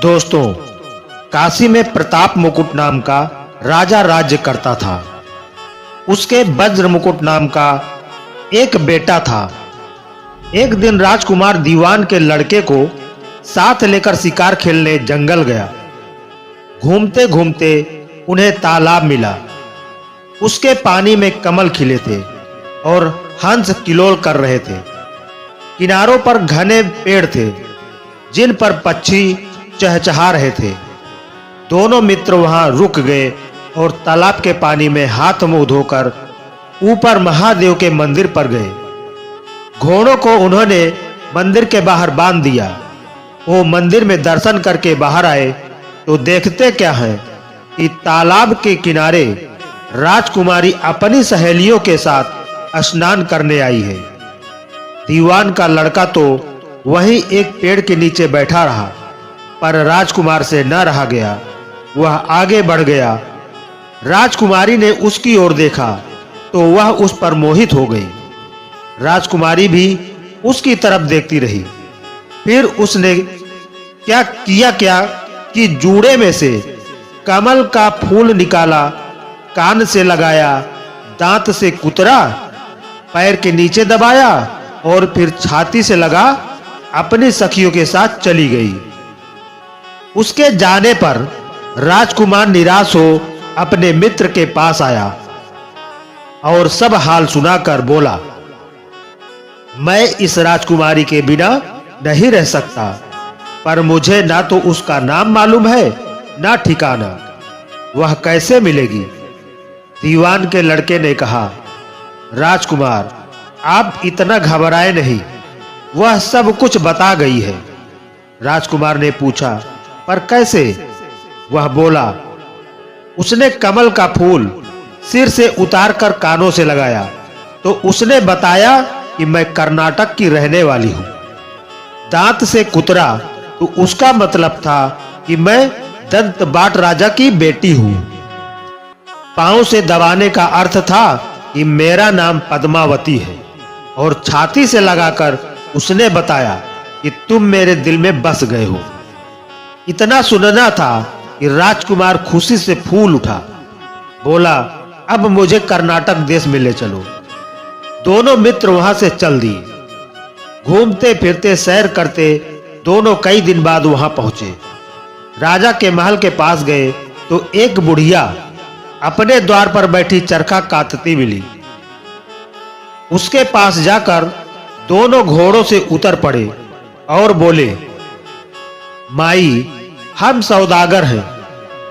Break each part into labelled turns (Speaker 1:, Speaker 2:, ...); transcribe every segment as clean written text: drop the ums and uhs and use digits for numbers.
Speaker 1: दोस्तों, काशी में प्रताप मुकुट नाम का राजा राज्य करता था। उसके वज्र मुकुट नाम का एक बेटा था। एक दिन राजकुमार दीवान के लड़के को साथ लेकर शिकार खेलने जंगल गया। घूमते घूमते उन्हें तालाब मिला। उसके पानी में कमल खिले थे और हंस किलोल कर रहे थे। किनारों पर घने पेड़ थे जिन पर पक्षी चहचहा रहे थे। दोनों मित्र वहां रुक गए और तालाब के पानी में हाथ मुंह धोकर ऊपर महादेव के मंदिर पर गए। घोड़ों को उन्होंने मंदिर के बाहर बांध दिया। वो मंदिर में दर्शन करके बाहर आए तो देखते क्या है कि तालाब के किनारे राजकुमारी अपनी सहेलियों के साथ स्नान करने आई है। दीवान का लड़का तो वहीं एक पेड़ के नीचे बैठा रहा, पर राजकुमार से न रहा गया। वह आगे बढ़ गया। राजकुमारी ने उसकी ओर देखा तो वह उस पर मोहित हो गई। राजकुमारी भी उसकी तरफ देखती रही। फिर उसने क्या कि जूड़े में से कमल का फूल निकाला, कान से लगाया, दांत से कुतरा, पैर के नीचे दबाया और फिर छाती से लगा अपनी सखियों के साथ चली गई। उसके जाने पर राजकुमार निराश हो अपने मित्र के पास आया और सब हाल सुनाकर बोला, मैं इस राजकुमारी के बिना नहीं रह सकता, पर मुझे ना तो उसका नाम मालूम है ना ठिकाना। वह कैसे मिलेगी? दीवान के लड़के ने कहा, राजकुमार, आप इतना घबराए नहीं, वह सब कुछ बता गई है। राजकुमार ने पूछा, पर कैसे? वह बोला, उसने कमल का फूल सिर से उतारकर कानों से लगाया तो उसने बताया कि मैं कर्नाटक की रहने वाली हूं। दांत से कुतरा तो उसका मतलब था कि मैं दंतबाट राजा की बेटी हूं। पांव से दबाने का अर्थ था कि मेरा नाम पद्मावती है। और छाती से लगाकर उसने बताया कि तुम मेरे दिल में बस गए हो। इतना सुनना था कि राजकुमार खुशी से फूल उठा। बोला, अब मुझे कर्नाटक देश में ले चलो। दोनों मित्र वहां से चल दिए। घूमते फिरते सैर करते दोनों कई दिन बाद वहां पहुंचे। राजा के महल के पास गए तो एक बुढ़िया अपने द्वार पर बैठी चरखा काटती मिली। उसके पास जाकर दोनों घोड़ों से उतर पड़े और बोले, माई, हम सौदागर हैं,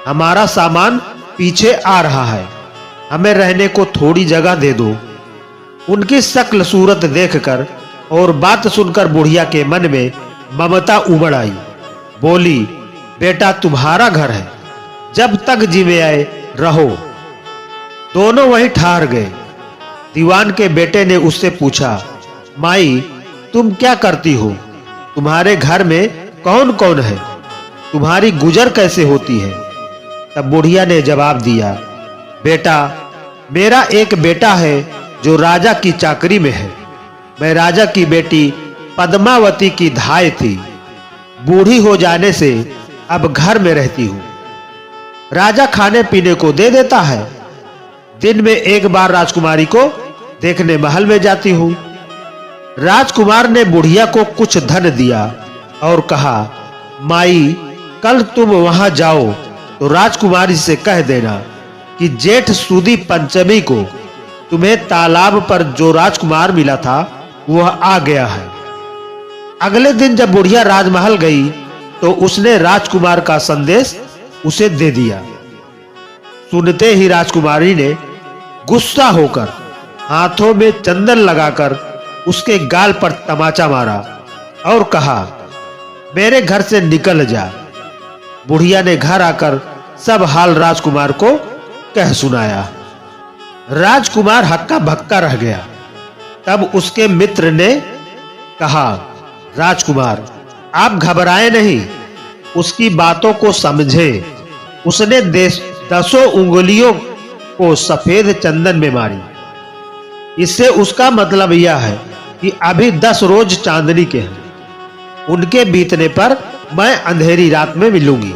Speaker 1: हमारा सामान पीछे आ रहा है, हमें रहने को थोड़ी जगह दे दो। उनकी शक्ल सूरत देखकर और बात सुनकर बुढ़िया के मन में ममता उमड़ आई। बोली, बेटा, तुम्हारा घर है, जब तक जीवे आए रहो। दोनों वहीं ठहर गए। दीवान के बेटे ने उससे पूछा, माई, तुम क्या करती हो? तुम्हारे घर में कौन कौन है? तुम्हारी गुजर कैसे होती है? तब बुढ़िया ने जवाब दिया, बेटा, मेरा एक बेटा है जो राजा की चाकरी में है। मैं राजा की बेटी पद्मावती की धाय थी। बूढ़ी हो जाने से अब घर में रहती हूं। राजा खाने पीने को दे देता है। दिन में एक बार राजकुमारी को देखने महल में जाती हूं। राजकुमार ने बुढ़िया को कुछ धन दिया और कहा, माई, कल तुम वहां जाओ तो राजकुमारी से कह देना कि जेठ सुदी पंचमी को तुम्हें तालाब पर जो राजकुमार मिला था वह आ गया है। अगले दिन जब बुढ़िया राजमहल गई तो उसने राजकुमार का संदेश उसे दे दिया। सुनते ही राजकुमारी ने गुस्सा होकर हाथों में चंदन लगाकर उसके गाल पर तमाचा मारा और कहा, मेरे घर से निकल जा। बुढ़िया ने घर आकर सब हाल राजकुमार को कह सुनाया। राजकुमार हक्का भक्का रह गया। तब उसके मित्र ने कहा, राजकुमार, आप घबराए नहीं, उसकी बातों को समझे। उसने 10 उंगलियों को सफेद चंदन में मारी। इससे उसका मतलब यह है कि अभी 10 रोज चांदनी के हैं। उनके बीतने पर मैं अंधेरी रात में मिलूंगी।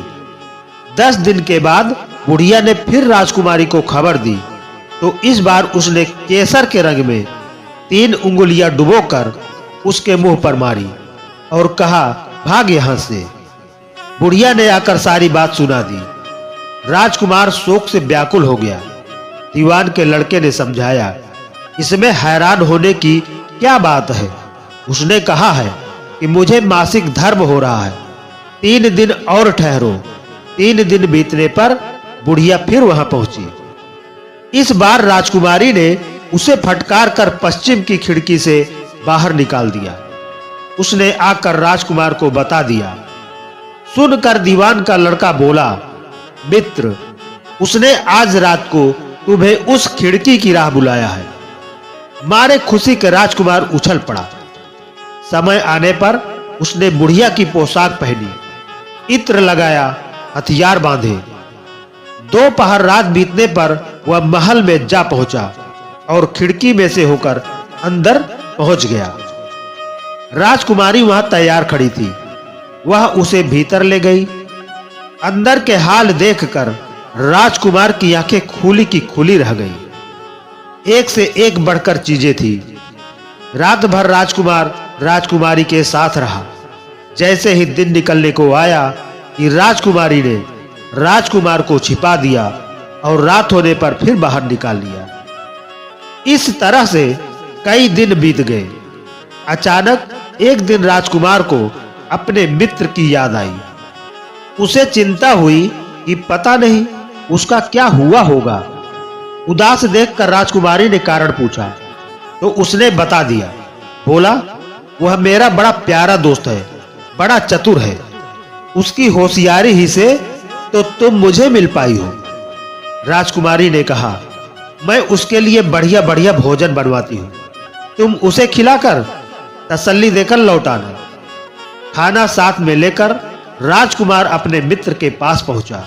Speaker 1: 10 दिन के बाद बुढ़िया ने फिर राजकुमारी को खबर दी तो इस बार उसने केसर के रंग में 3 उंगलियां डुबोकर उसके मुंह पर मारी और कहा, भाग यहां से। बुढ़िया ने आकर सारी बात सुना दी। राजकुमार शोक से व्याकुल हो गया। दीवान के लड़के ने समझाया, इसमें हैरान होने की क्या बात है। उसने कहा है कि मुझे मासिक धर्म हो रहा है, 3 दिन और ठहरो। 3 दिन बीतने पर बुढ़िया फिर वहां पहुंची। इस बार राजकुमारी ने उसे फटकार कर पश्चिम की खिड़की से बाहर निकाल दिया। उसने आकर राजकुमार को बता दिया। सुनकर दीवान का लड़का बोला, मित्र, उसने आज रात को तुम्हें उस खिड़की की राह बुलाया है। मारे खुशी के राजकुमार उछल पड़ा। समय आने पर उसने बुढ़िया की पोशाक पहनी, इत्र लगाया, हथियार बांधे। दोपहर रात बीतने पर वह महल में जा पहुंचा और खिड़की में से होकर अंदर पहुंच गया। राजकुमारी वहां तैयार खड़ी थी। वह उसे भीतर ले गई। अंदर के हाल देखकर राजकुमार की आंखें खुली की खुली रह गई। एक से एक बढ़कर चीजें थी। रात भर राजकुमार राजकुमारी के साथ रहा। जैसे ही दिन निकलने को आया कि राजकुमारी ने राजकुमार को छिपा दिया और रात होने पर फिर बाहर निकाल लिया। इस तरह से कई दिन बीत गए। अचानक एक दिन राजकुमार को अपने मित्र की याद आई। उसे चिंता हुई कि पता नहीं उसका क्या हुआ होगा। उदास देखकर राजकुमारी ने कारण पूछा तो उसने बता दिया। बोला, वह मेरा बड़ा प्यारा दोस्त है, बड़ा चतुर है। उसकी होशियारी ही से तो तुम मुझे मिल पाई हो। राजकुमारी ने कहा, मैं उसके लिए बढ़िया बढ़िया भोजन बनवाती हूं, तुम उसे खिलाकर तसल्ली देकर लौटाना। खाना साथ में लेकर राजकुमार अपने मित्र के पास पहुंचा।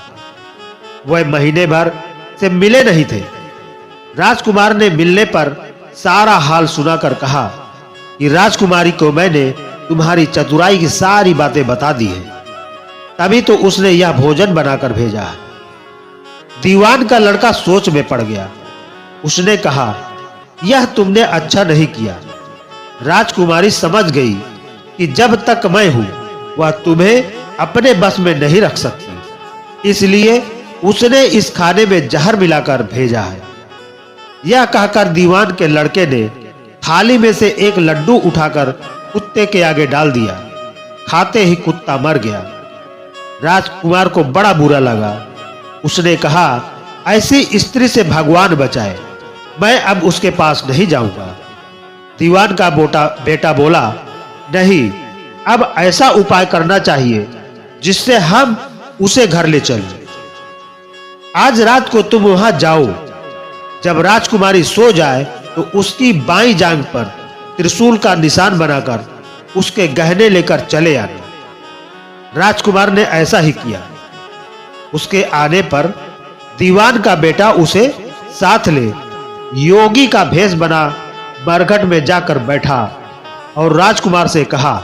Speaker 1: वह महीने भर से मिले नहीं थे। राजकुमार ने मिलने पर सारा हाल सुनाकर कहा कि राजकुमारी को मैंने तुम्हारी चतुराई की सारी बातें बता दी है, तभी तो उसने यह भोजन बनाकर भेजा है। दीवान का लड़का सोच में पड़ गया। उसने कहा, यह तुमने अच्छा नहीं किया। राजकुमारी समझ गई कि जब तक मैं हूं वह तुम्हें अपने बस में नहीं रख सकती, इसलिए उसने इस खाने में जहर मिलाकर भेजा है। यह कहकर दीवान के लड़के ने थाली में से एक लड्डू उठाकर कुत्ते के आगे डाल दिया। खाते ही कुत्ता मर गया। राजकुमार को बड़ा बुरा लगा। उसने कहा, ऐसी स्त्री से भगवान बचाए, मैं अब उसके पास नहीं जाऊंगा। दीवान का बेटा बोला, नहीं, अब ऐसा उपाय करना चाहिए जिससे हम उसे घर ले चलें। आज रात को तुम वहां जाओ। जब राजकुमारी सो जाए तो उसकी बाईं जांघ पर त्रिशूल का निशान बनाकर उसके गहने लेकर चले आना। राजकुमार ने ऐसा ही किया। उसके आने पर दीवान का बेटा उसे साथ ले योगी का भेष बना मरघट में जाकर बैठा और राजकुमार से कहा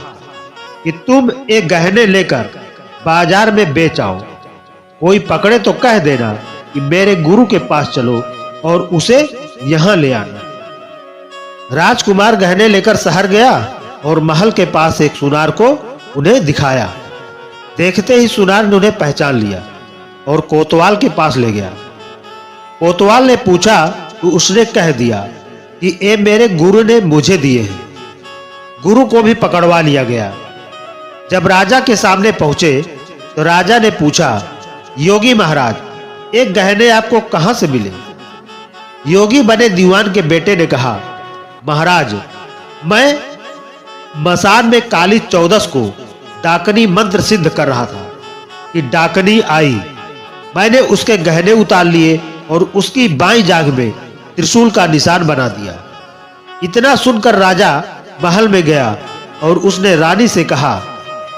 Speaker 1: कि तुम एक गहने लेकर बाजार में बेच आओ। कोई पकड़े तो कह देना कि मेरे गुरु के पास चलो और उसे यहां ले आना। राजकुमार गहने लेकर शहर गया और महल के पास एक सुनार को उन्हें दिखाया। देखते ही सुनार ने उन्हें पहचान लिया और कोतवाल के पास ले गया। कोतवाल ने पूछा तो उसने कह दिया कि ये मेरे गुरु ने मुझे दिए हैं। गुरु को भी पकड़वा लिया गया। जब राजा के सामने पहुंचे तो राजा ने पूछा, योगी महाराज, एक गहने आपको कहां से मिले? योगी बने दीवान के बेटे ने कहा, महाराज, मैं मसान में काली 14 को डाकनी मंत्र सिद्ध कर रहा था कि डाकनी आई। मैंने उसके गहने उतार लिए और उसकी बाईं जांघ में त्रिशूल का निशान बना दिया। इतना सुनकर राजा महल में गया और उसने रानी से कहा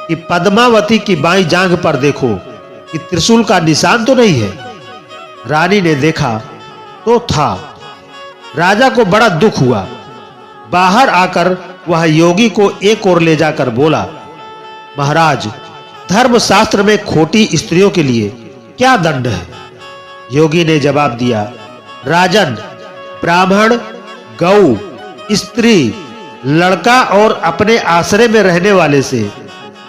Speaker 1: कि पद्मावती की बाईं जांघ पर देखो कि त्रिशूल का निशान तो नहीं है। रानी ने देखा तो था। राजा को बड़ा दुख हुआ। बाहर आकर वह योगी को एक ओर ले जाकर बोला, महाराज, धर्मशास्त्र में खोटी स्त्रियों के लिए क्या दंड है? योगी ने जवाब दिया, राजन, ब्राह्मण, गौ, स्त्री, लड़का और अपने आश्रय में रहने वाले से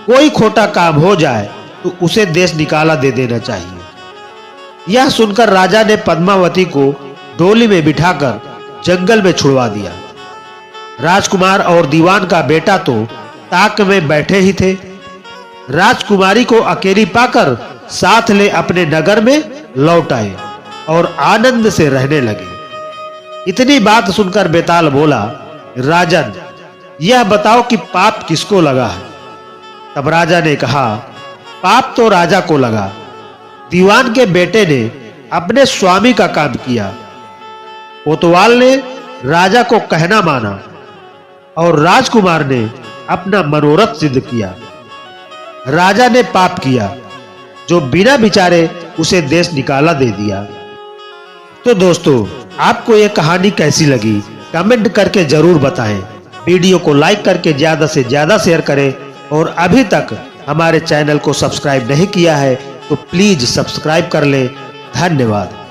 Speaker 1: कोई खोटा काम हो जाए तो उसे देश निकाला दे देना चाहिए। यह सुनकर राजा ने पद्मावती को डोली में बिठाकर जंगल में छुड़वा दिया। राजकुमार और दीवान का बेटा तो ताक में बैठे ही थे। राजकुमारी को अकेली पाकर साथ ले अपने नगर में लौट आए और आनंद से रहने लगे। इतनी बात सुनकर बेताल बोला, राजन, यह बताओ कि पाप किसको लगा है? तब राजा ने कहा, पाप तो राजा को लगा। दीवान के बेटे ने अपने स्वामी का काम किया। कोतवाल ने राजा को कहना माना और राजकुमार ने अपना मनोरथ सिद्ध किया। राजा ने पाप किया, जो बिना विचारे उसे देश निकाला दे दिया। तो दोस्तों, आपको यह कहानी कैसी लगी कमेंट करके जरूर बताएं। वीडियो को लाइक करके ज्यादा से ज्यादा शेयर करें और अभी तक हमारे चैनल को सब्सक्राइब नहीं किया है तो प्लीज सब्सक्राइब कर लें। धन्यवाद।